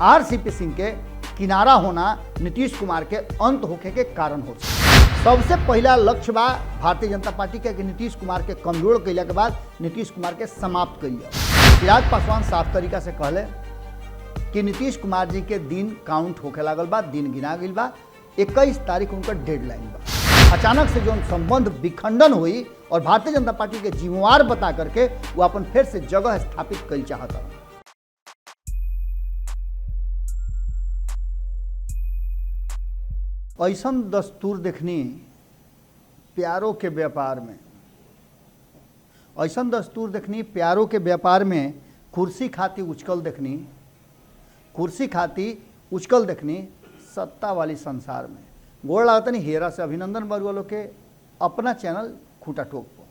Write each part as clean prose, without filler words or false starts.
RCP Singh के किनारा होना नीतीश कुमार के अंत होखे के कारण हो सकता। सबसे पहला लक्ष्य बा भारतीय जनता पार्टी के कि नीतीश कुमार के कमजोर कैला के बाद नीतीश कुमार के समाप्त कर लिया। चिराग पासवान साफ तरीका से कहले कि नीतीश कुमार जी के दिन काउंट होखे लागल बा, दिन गिना गई बा, 21 तारीख उनका डेडलाइन बा। अचानक से जो संबंध विखंडन हुई और भारतीय जनता पार्टी के जिम्मेवार बता करके वो अपन फिर से जगह स्थापित कर चाहता। ऐसा दस्तूर देखनी प्यारों के व्यापार में, ऐसा दस्तूर देखनी प्यारों के व्यापार में, कुर्सी खाती उचकल देखनी, कुर्सी खाती उचकल देखनी सत्ता वाली संसार में। गोड़ लागत नहीं हेरा से अभिनंदन बरुआ के अपना चैनल खूटा ठोक पो।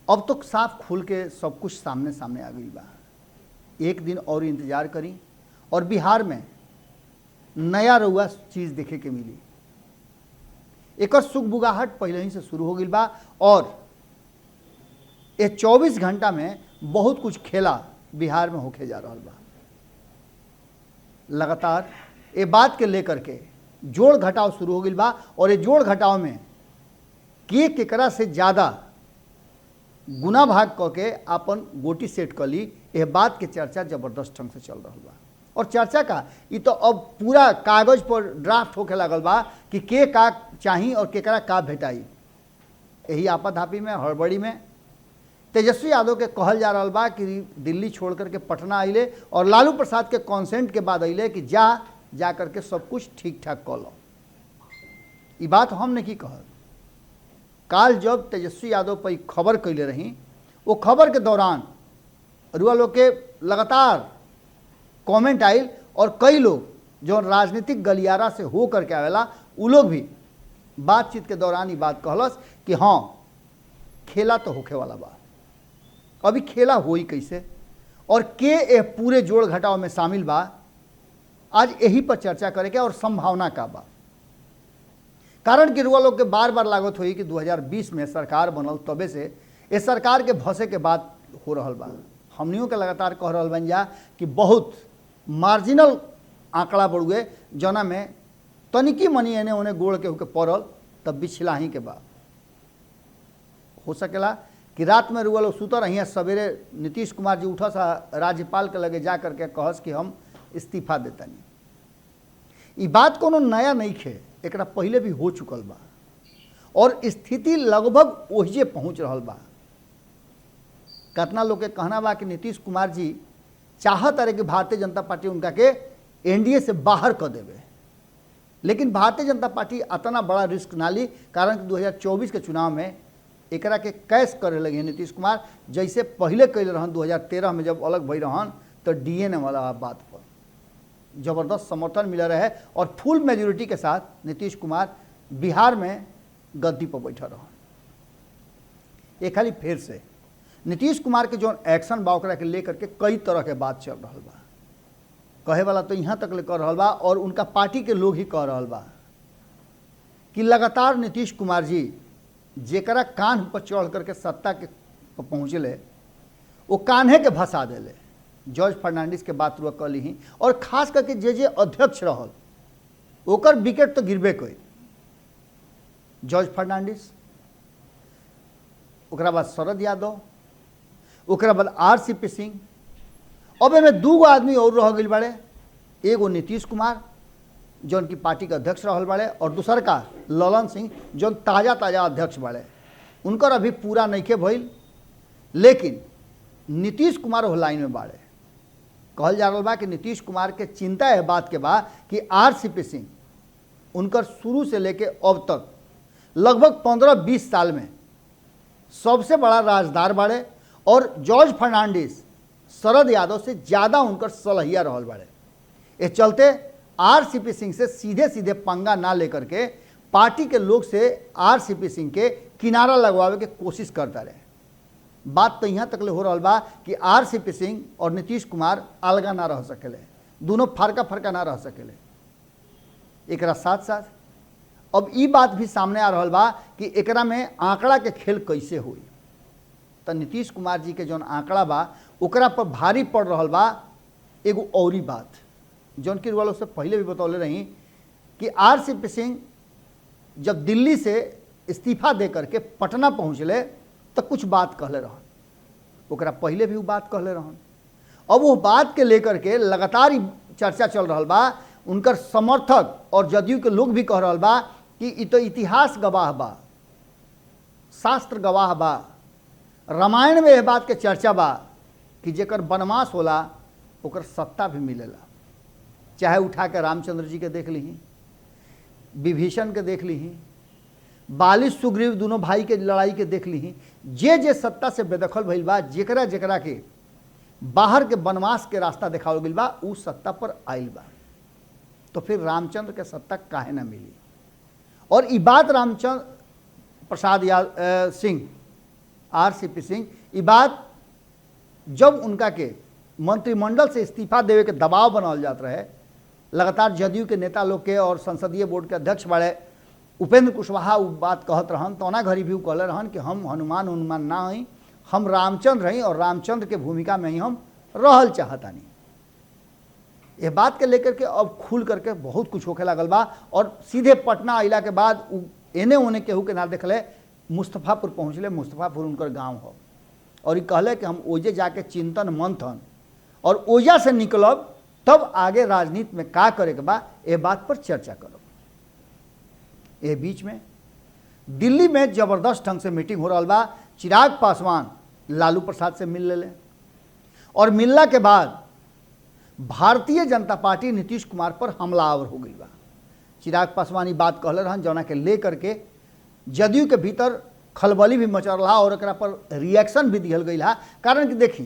अब तो साफ खुल के सब कुछ सामने सामने आ गई बा। एक दिन और इंतजार करी और बिहार में नया रउआ चीज़ देखे के मिली। एक सुख बुगाहट पहले ही से शुरू हो गई बा और ये 24 घंटा में बहुत कुछ खेला बिहार में होके जा रहा बा। लगातार ये बात के लेकर के जोड़ घटाव शुरू हो गई बा और ये जोड़ घटाव में के केकरा से ज़्यादा गुना भाग करके अपन गोटी सेट कर ली, यह बात के चर्चा जबरदस्त ढंग से चल रहा बा। और चर्चा का ये तो अब पूरा कागज पर ड्राफ्ट होके लागल बा कि के का चाही और केकरा का भेटाई। यही आपाधापी में हड़बड़ी में तेजस्वी यादव के कहल जा रहा बा कि दिल्ली छोड़ करके पटना अइले और लालू प्रसाद के कॉन्सेंट के बाद अइले कि जा करके सब कुछ ठीक ठाक कर लो। ये बात हमने की कहल काल जब तेजस्वी यादव पर खबर कैले रही, वो खबर के दौरान रुआ लोग के लगातार कमेंट आयल और कई लोग जो राजनीतिक गलियारा से हो करके आवेला उ लोग भी बातचीत के दौरान ये बात कहलस कि हाँ खेला तो होखे वाला बा, अभी खेला होई कैसे और के ए पूरे जोड़ घटाव में शामिल बा। आज यही पर चर्चा करेंगे और संभावना का बा। कारण कि रुआ लोग के बार बार लागत हुई कि 2020 में सरकार बनल तबे से इस सरकार के भसे के बात हो रहा बा। हमनियों के लगातार कह रहा बन जा कि बहुत मार्जिनल आंकड़ा बढ़ुए जना में तनिकी मनी एने उन्हें गोड़ के होके पड़ल तब बिछला ही के बाद हो सकेला कि रात में रुआ लोग सुतर रही सवेरे नीतीश कुमार जी उठस राज्यपाल के लगे जा करके कहस कि हम इस्तीफा देतानी। ये बात कोनो नया नहीं खे, एक पहले भी हो चुकल बा और स्थिति लगभग ओहिजे पहुँच रहा बा। कितना लोग के कहना बा कि नीतीश कुमार जी चाहत रहे कि भारतीय जनता पार्टी उनका के एनडीए से बाहर कर देवे, लेकिन भारतीय जनता पार्टी इतना बड़ा रिस्क ना ली। कारण कि 2024 के चुनाव में एकरा के कैश करे लगे नीतीश कुमार जैसे पहले कैले रहन 2013 में जब अलग भई रहन तो डीएनए वाला बात पर जबरदस्त समर्थन मिला रहे और फुल मेजोरिटी के साथ नीतीश कुमार बिहार में गद्दी पर बैठा रहन। एक खाली फिर से नीतीश कुमार के जो एक्शन बा ओकरा के लेकर के कई तरह के बात चल रहा बा। कहे वाला तो यहाँ तक ले कर रहा बा और उनका पार्टी के लोग ही कह रहा बा कि लगातार नीतीश कुमार जी जेकरा कान पर चढ़ करके सत्ता के पहुँचले वो कान्हे के भसा दिले। जॉर्ज फर्नांडिस के बात रुआ कल ही और खास करके जे अध्यक्ष रहल ओकर विकेट तो गिरबे कई। जॉर्ज फर्नांडिस, ओकरा बाद शरद यादव, ओकरा बाद आरसीपी सिंह, अब एमें दूगो आदमी और रह गई बड़े। एगो नीतीश कुमार जो उनकी पार्टी के अध्यक्ष रहल बड़े और दूसर का ललन सिंह जो ताज़ा ताज़ा अध्यक्ष बड़े। उनकर अभी पूरा नहीं के भइल, लेकिन नीतीश कुमार वो लाइन में बाड़े। कहल जा रहा बा कि नीतीश कुमार के चिंता है बात के बा कि आरसीपी सिंह उनकर शुरू से लेके अब तक लगभग 15-20 साल में सबसे बड़ा राजदार बाड़े और जॉर्ज फर्नांडिस शरद यादव से ज़्यादा उनकर सलहिया रहल बाड़े। ये चलते आरसीपी सिंह से सीधे सीधे पंगा ना लेकर के पार्टी के लोग से आरसीपी सिंह के किनारा लगवावे के कोशिश करता रहे। बात तो यहाँ तक ले हो रहा बा कि आरसीपी सिंह और नीतीश कुमार अलगा ना रह सकेले, दोनों फरका फरका ना रह सकेले। एकरा साथ साथ अब ये बात भी सामने आ रहा बा कि एकरा में आंकड़ा के खेल कैसे हुई। तो नीतीश कुमार जी के जौन आंकड़ा बा ओकरा पर भारी पड़ रहा बा एगो औरी बात जौन की वालों से पहले भी बतौले रही कि RCP सिंह जब दिल्ली से इस्तीफा दे करके पटना पहुँचले तो कुछ बात कहले रहन, ओकरा पहले भी वो बात कहले रहन। अब वो बात के लेकर के लगातार चर्चा चल रहा बा। उनकर समर्थक और जदयू के लोग भी कह रहा बा कि इ तो इतिहास गवाह बा, शास्त्र गवाह बा, रामायण में यह बात के चर्चा बा कि जेकर वनवास होला ओकर सत्ता भी मिलेला। चाहे उठा के रामचंद्र जी के देख ली, विभीषण के देख ली, बाली सुग्रीव दोनों भाई के लड़ाई के देख ली, जे सत्ता से बेदखल भइल बा, जेकरा जेकरा के बाहर के वनवास के रास्ता देखावल गइल बा, उ सत्ता पर आइल बा। तो फिर रामचंद्र के सत्ता काहे ना मिली। और ई बात रामचंद्र प्रसाद सिंह RCP सिंह ई बात जब उनका के मंत्रिमंडल से इस्तीफा देवे के दबाव बनावल जात रहे, लगातार जदयू के नेता लोग के और संसदीय बोर्ड के अध्यक्ष बड़े उपेंद्र कुशवाहा वो बात कहत रहन, तो ना घड़ी भी कहले रहन कि हम हनुमान ना हई, हम रामचंद्र हई और रामचंद्र के भूमिका में ही हम रहल चाहतानी। ये बात के लेकर के अब खुल करके बहुत कुछ होके लागल बा। और सीधे पटना आइला के बाद एने ओने केहू के ना देखले, मुस्तफ़ापुर पहुँचले। मुस्तफ़ापुर उनकर गांव हो और ये कहले कि हम ओजे जाके चिंतन मंथन और ओजा से निकलब तब आगे राजनीति में का करे के बा, ये बात पर चर्चा करब। ये बीच में दिल्ली में जबरदस्त ढंग से मीटिंग हो रहा बा। चिराग पासवान लालू प्रसाद से मिल ले और मिलला के बाद भारतीय जनता पार्टी नीतीश कुमार पर हमलावर हो गई बा। चिराग पासवान ये बात कहले रहन जौना के ले करके जदयू के भीतर खलबली भी मचल रहा और एकरा पर रिएक्शन भी दिहल गई है। कारण कि देखी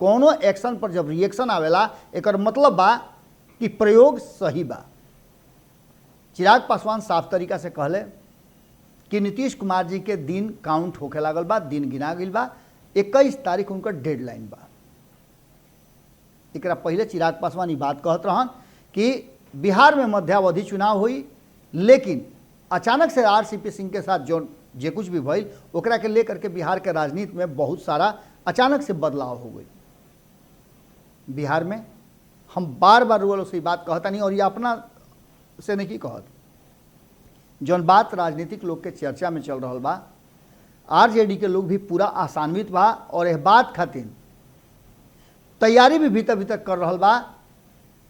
कोनो एक्शन पर जब रिएक्शन आवेला एकर मतलब बा कि प्रयोग सही बा। चिराग पासवान साफ तरीका से कहले कि नीतीश कुमार जी के दिन काउंट होके लागल बा, दिन गिना गई बा, 21 तारीख उनकर डेडलाइन बा। एकरा पहले चिराग पासवान ये बात कहत रहन कि बिहार में मध्यावधि चुनाव हुई, लेकिन अचानक से RCP सिंह के साथ जो जे कुछ भी भइल ओकरा के लेकर के बिहार के राजनीति में बहुत सारा अचानक से बदलाव हो गई। बिहार में हम बार बार रुअल से बात कहता नहीं और ये अपना से नहीं कहत, जौन बात राजनीतिक लोग के चर्चा में चल रहा बा, RJD के लोग भी पूरा आसान्वित बा और यह बात खातिर तैयारी भी भीतर भीतर कर रहा बा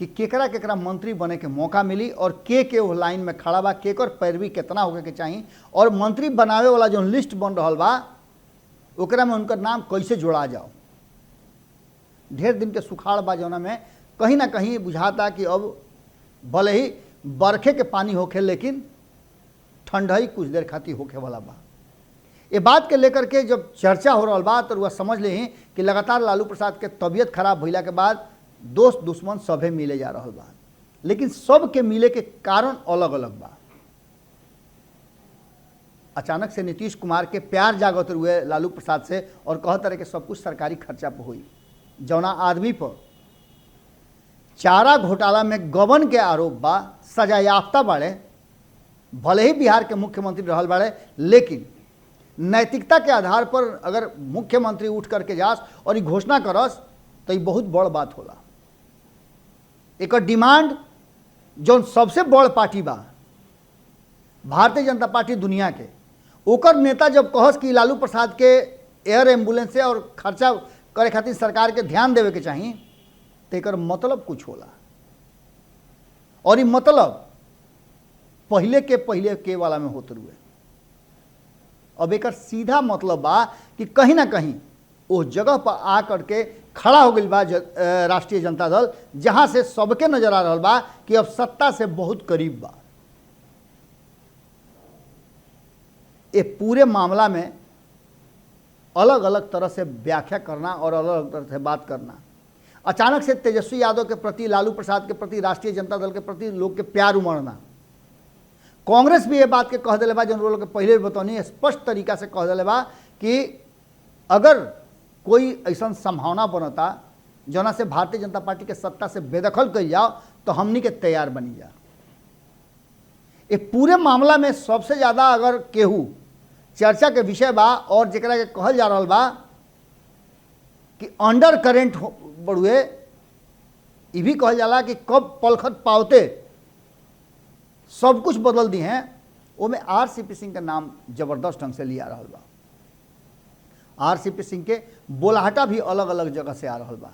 कि केकरा केकरा मंत्री बने के मौका मिली और के वो लाइन में खड़ा बा, केकर पैरवी कितना होके के चाहिए और मंत्री बनावे वाला जो लिस्ट बन रहा बा ओकरा में उनका नाम कैसे जोड़ा जाओ। ढेर दिन के सुखाड़ बा जौना में कहीं ना कहीं बुझाता कि अब भले ही बरखे के पानी होके लेकिन ठंडई कुछ देर खातिर होके वाला बा। ये बात के लेकर के जब चर्चा हो रहा बा तो वह समझ ले कि लगातार लालू प्रसाद के तबीयत खराब भइला के बाद दोस्त दुश्मन सभे मिले जा रहा बा, लेकिन सब के मिले के कारण अलग अलग बा। अचानक से नीतीश कुमार के प्यार जागत हुए लालू प्रसाद से और कहत रहे कि सब कुछ सरकारी खर्चा पर हुई। जौना आदमी पर चारा घोटाला में गबन के आरोप बा, सजायाफ्ता बाड़े, भले ही बिहार के मुख्यमंत्री रहल बाड़े, लेकिन नैतिकता के आधार पर अगर मुख्यमंत्री उठ करके जास और ये घोषणा करस तो ये बहुत बड़ बात होला। एक डिमांड जो सबसे बड़ पार्टी बा भारतीय जनता पार्टी दुनिया के, ओकर नेता जब कहस कि लालू प्रसाद के एयर एम्बुलेंस से और खर्चा करे खातिर सरकार के ध्यान देवे के चाहिए, तो एकर मतलब कुछ होला। और ये मतलब पहले के वाला में होते हुए अब एक सीधा मतलब बा कि कहीं ना कहीं उस जगह पर आ करके खड़ा हो गई बा राष्ट्रीय जनता दल, जहां से सबके नजर आ रहा बा कि अब सत्ता से बहुत करीब बा। ये पूरे मामला में अलग अलग तरह से व्याख्या करना और अलग अलग तरह से बात करना, अचानक से तेजस्वी यादव के प्रति, लालू प्रसाद के प्रति, राष्ट्रीय जनता दल के प्रति लोग के प्यार उमड़ना, कांग्रेस भी ये बात के कह दिले बा, जन लोग के पहले भी बतौनी स्पष्ट तरीका से कह दिले बा कि अगर कोई ऐसा संभावना बनता जना से भारतीय जनता पार्टी के सत्ता से बेदखल कर जाओ तो हमनी के तैयार बनी जा। ये पूरे मामला में सबसे ज़्यादा अगर केहू चर्चा के विषय बा और जरा के कहल जा रहा बा कि अंडर करेंट बढ़ुए ये भी कहल जाला कि कब पलखत पावते सब कुछ बदल दी हैं, वो में आरसीपी सिंह का नाम जबरदस्त ढंग से लिया रहा बा। आरसीपी सिंह के बोलाहटा भी अलग अलग जगह से आ रहा बा,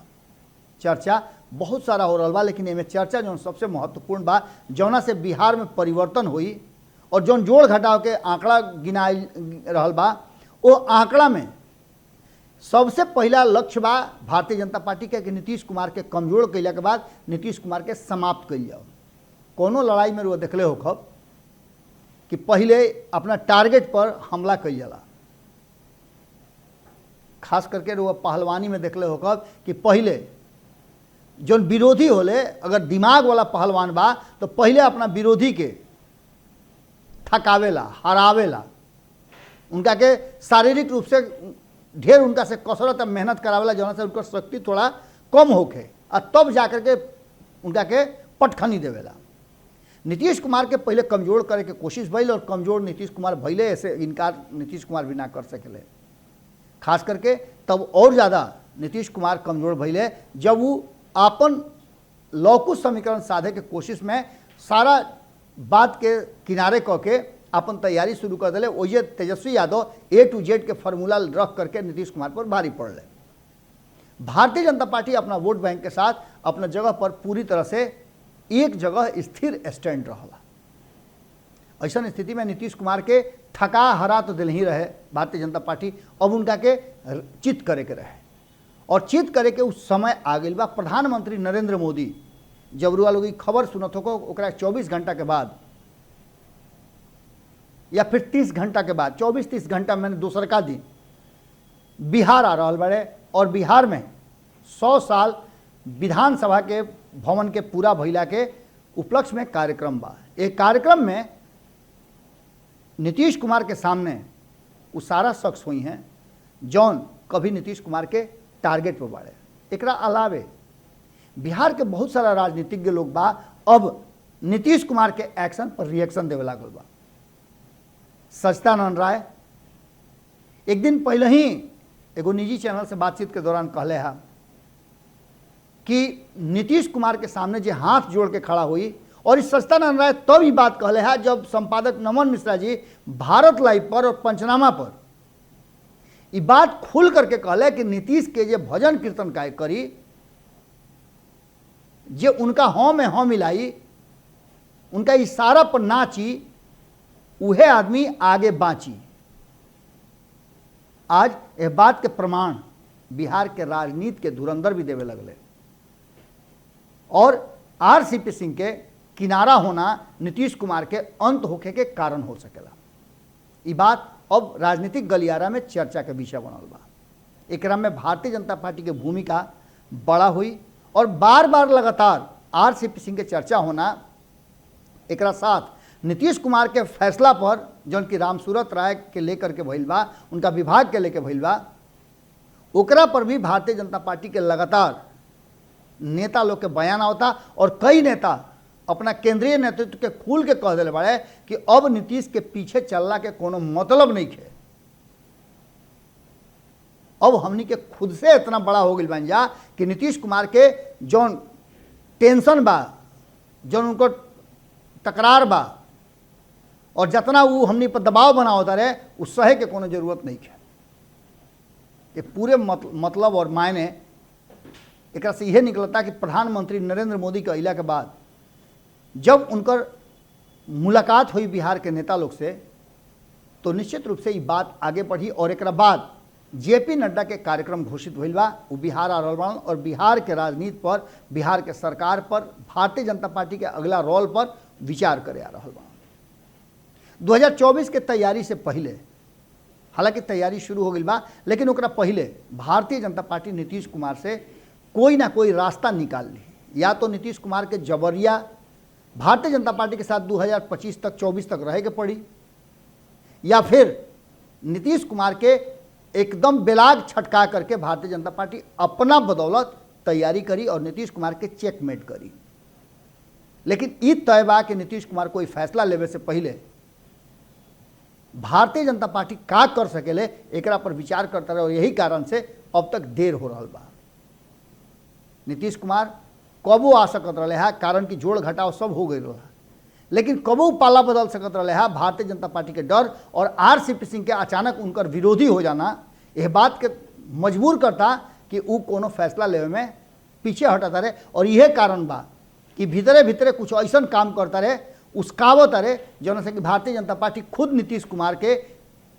चर्चा बहुत सारा हो रहा बा। लेकिन एमे चर्चा जो सबसे महत्वपूर्ण बा, जौना से बिहार में परिवर्तन हुई और जौन जोड़ घटाव के आंकड़ा गिनाई रहल बा, वो आंकड़ा में सबसे पहला लक्ष्य बा भारतीय जनता पार्टी के कि नीतीश कुमार के कमजोर कैला के बाद नीतीश कुमार के समाप्त कइल जाओ। कोनो लड़ाई में वो देखले हो खब कि पहले अपना टारगेट पर हमला कइल जाला, खास करके वो पहलवानी में देखले हो कब कि पहले जो विरोधी होले, अगर दिमाग वाला पहलवान बा तो पहले अपना विरोधी के थकावेला, हरावेला, उनका के शारीरिक रूप से ढेर उनका से कसरत और मेहनत करावेला, जौन से उनका शक्ति थोड़ा कम होके, और तब जाकर के उनका के पटखनी देवेला। नीतीश कुमार के पहले कमजोर करे के कोशिश भइल, और कमजोर नीतीश कुमार भइले, ऐसे इनकार नीतीश कुमार भी ना कर सकेले। खास करके तब और ज़्यादा नीतीश कुमार कमजोर भइले जब वो अपन लौकुश समीकरण साधे के कोशिश में सारा बात के किनारे क के अपन तैयारी शुरू कर दिले। वही Tejashwi Yadav A to Z के फार्मूला रख करके नीतीश कुमार पर भारी पड़ले। भारतीय जनता पार्टी अपना वोट बैंक के साथ अपना जगह पर पूरी तरह से एक जगह स्थिर स्टैंड रहा। ऐसा स्थिति में नीतीश कुमार के थका हरा तो दिल ही रहे भारतीय जनता पार्टी, अब उनका के चित करे के रहे, और चित करे के उस समय आ गई बा। प्रधानमंत्री नरेंद्र मोदी जब रुआ लोग खबर सुनत हो ओकरा 24 घंटा के बाद या फिर 30 घंटा के बाद, 24-30 घंटा मैंने दूसर का दिन बिहार आ रहा बड़े, और बिहार में 100 साल विधानसभा के भवन के पूरा भइला के उपलक्ष्य में कार्यक्रम बा। एक कार्यक्रम में नीतीश कुमार के सामने वो सारा शख्स हुई हैं जौन कभी नीतीश कुमार के टारगेट पर बाड़े। एकरा अलावे बिहार के बहुत सारा राजनीतिज्ञ लोग बा अब नीतीश कुमार के एक्शन पर रिएक्शन देवे लागल बा। सच्चिदानंद राय एक दिन पहले ही एगो निजी चैनल से बातचीत के दौरान कहले है कि नीतीश कुमार के सामने जे हाथ जोड़ के खड़ा हुई, और इस सच्चिदानंद राय तब ही बात कहले है जब संपादक नमन मिश्रा जी भारत लाइव पर और पंचनामा पर ये बात खुल करके कहले कि नीतीश के जे भजन कीर्तन काय करी, जे उनका हाँ में हाँ मिलाई, उनका इशारा पर नाची, उहे आदमी आगे बाँची। आज यह बात के प्रमाण बिहार के राजनीति के धुरंधर भी देवे लगले, और आरसीपी सिंह के किनारा होना नीतीश कुमार के अंत होखे के कारण हो सकेला। ये बात अब राजनीतिक गलियारा में चर्चा के विषय बनल बा। एकरा में भारतीय जनता पार्टी के भूमिका बड़ा हुई, और बार बार लगातार आरसीपी सिंह के चर्चा होना, एकरा साथ नीतीश कुमार के फैसला पर जौन कि रामसूरत राय के लेकर के भइल बा, उनका विभाग के लेके भइल बा, ओकरा पर भी भारतीय जनता पार्टी के लगातार नेता लोग के बयान आवता, और कई नेता अपना केंद्रीय नेतृत्व के खुल के कह दिले बाड़े कि अब नीतीश के पीछे चलला के कोनो मतलब नहीं है। अब हमनी के खुद से इतना बड़ा हो गई बन जा कि नीतीश कुमार के जौन टेंशन बा, जौन उनको तकरार बा, और जितना वो हमनी पर दबाव बना होता रहे, उस सहे के कोनो जरूरत नहीं है। ये पूरे मतलब और मायने एक से यह निकलता कि प्रधानमंत्री नरेंद्र मोदी के अइला के बाद जब उनकर मुलाकात हुई बिहार के नेता लोग से, तो निश्चित रूप से ये बात आगे बढ़ी, और एक बाद जेपी नड्डा के कार्यक्रम घोषित भइल बा। वो बिहार आ रहल बाड़न, और बिहार के राजनीति पर, बिहार के सरकार पर, भारतीय जनता पार्टी के अगला रोल पर विचार करे आ रहल बाड़न। 2024 के तैयारी से पहले, हालांकि तैयारी शुरू हो गई बा, लेकिन ओकरा पहले भारतीय जनता पार्टी नीतीश कुमार से कोई ना कोई रास्ता निकाल ली। या तो नीतीश कुमार के जबरिया भारतीय जनता पार्टी के साथ 2025 तक 24 तक रहे के पड़ी, या फिर नीतीश कुमार के एकदम बेलाग छटका करके भारतीय जनता पार्टी अपना बदौलत तैयारी करी और नीतीश कुमार के चेकमेट करी। लेकिन ई तय बा कि नीतीश कुमार कोई फैसला लेवे से पहले भारतीय जनता पार्टी का कर सकेले, एकरा पर विचार करता रहे, और यही कारण से अब तक देर हो रहा बा। नीतीश कुमार कबो आ सकत रहे है, कारण कि जोड़ घटाव सब हो गई रहा, लेकिन कबो पाला बदल सकत रहे है। भारतीय जनता पार्टी के डर और आरसीपी सिंह के अचानक उनकर विरोधी हो जाना यह बात के मजबूर करता कि वो कोनो फैसला लेवे में पीछे हटता रहे। और यह कारण बा कि भीतरे भीतरे कुछ ऐसा काम करता रहे, उसकावत रहे, जौन से कि भारतीय जनता पार्टी खुद नीतीश कुमार के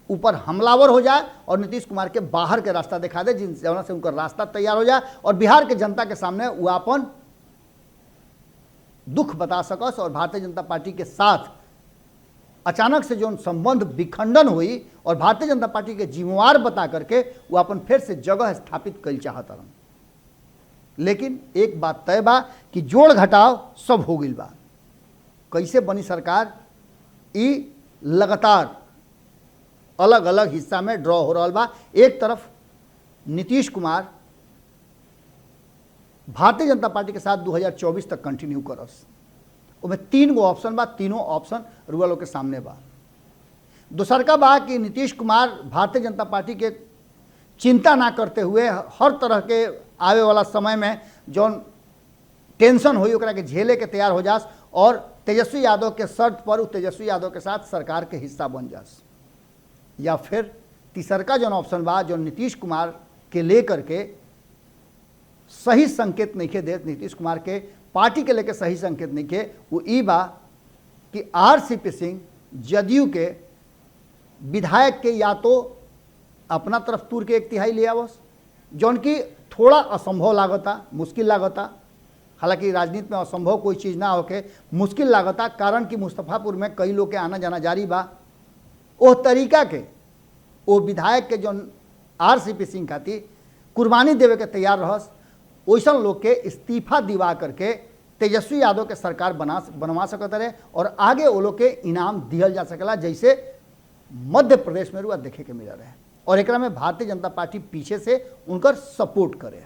ऊपर हमलावर हो जाए और नीतीश कुमार के बाहर के रास्ता दिखा दे, जिन जौन से उनका रास्ता तैयार हो जाए और बिहार के जनता के सामने वो अपन दुख बता सकस और भारतीय जनता पार्टी के साथ अचानक से जो संबंध विखंडन हुई और भारतीय जनता पार्टी के जिम्मेवार बता करके वो अपन फिर से जगह स्थापित कर चाहत रहा। लेकिन एक बात तय बा कि जोड़ घटाव सब हो गई बा। कैसे बनी सरकार, ई लगातार अलग अलग हिस्सा में ड्रॉ हो रहा बा। एक तरफ नीतीश कुमार भारतीय जनता पार्टी के साथ 2024 तक कंटिन्यू करस, उसमें 3 गो ऑप्शन बा, तीनों ऑप्शन रुआ लोग के सामने बा। दूसर का बा कि नीतीश कुमार भारतीय जनता पार्टी के चिंता ना करते हुए हर तरह के आवे वाला समय में जौन टेंशन हुई ओकरा के झेले के तैयार हो जास और तेजस्वी यादव के शर्त पर तेजस्वी यादव के साथ सरकार के हिस्सा बन जास। या फिर तीसरका जौन ऑप्शन बा जो नीतीश कुमार के लेकर के सही संकेत नहीं के देत, नीतीश कुमार के पार्टी के लेकर सही संकेत नहीं के, वो ई बा कि आरसीपी सिंह जदयू के विधायक के या तो अपना तरफ तूर के 1/3 ले आवस, जौन की थोड़ा असंभव लागता, मुश्किल लागता। हालांकि राजनीति में असंभव कोई चीज़ ना होके मुश्किल लागता, कारण कि मुस्तफापुर में कई लोग के आना जाना जारी बा। वो तरीका के वो विधायक के जौन आरसीपी सिंह खातिर कुर्बानी देवे के तैयार रहस, वैसा लोग के इस्तीफा दिवा करके तेजस्वी यादव के सरकार बनवा सकत रहे और आगे वो लोग के इनाम दिहल जा सकेला, जैसे मध्य प्रदेश में रुआ देखे के मिल रहे हैं। और एकरा में भारतीय जनता पार्टी पीछे से उनकर सपोर्ट करे।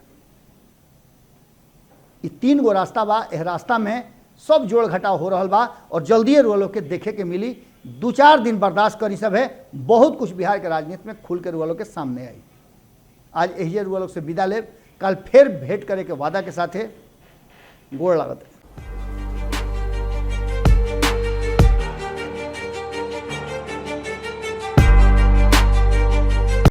ये 3 गो रास्ता बा, यह रास्ता में सब जोड़ घटाव हो रहा बा और जल्दी रुआ लोग के देखे के मिली। 2-4 दिन बर्दाश्त करी सब है, बहुत कुछ बिहार के राजनीति में खुल के रुआ लोग के सामने आई। आज यही रुआ लोग से विदा ले, कल फिर भेंट करे के वादा के साथ है। गोड़ लागत है।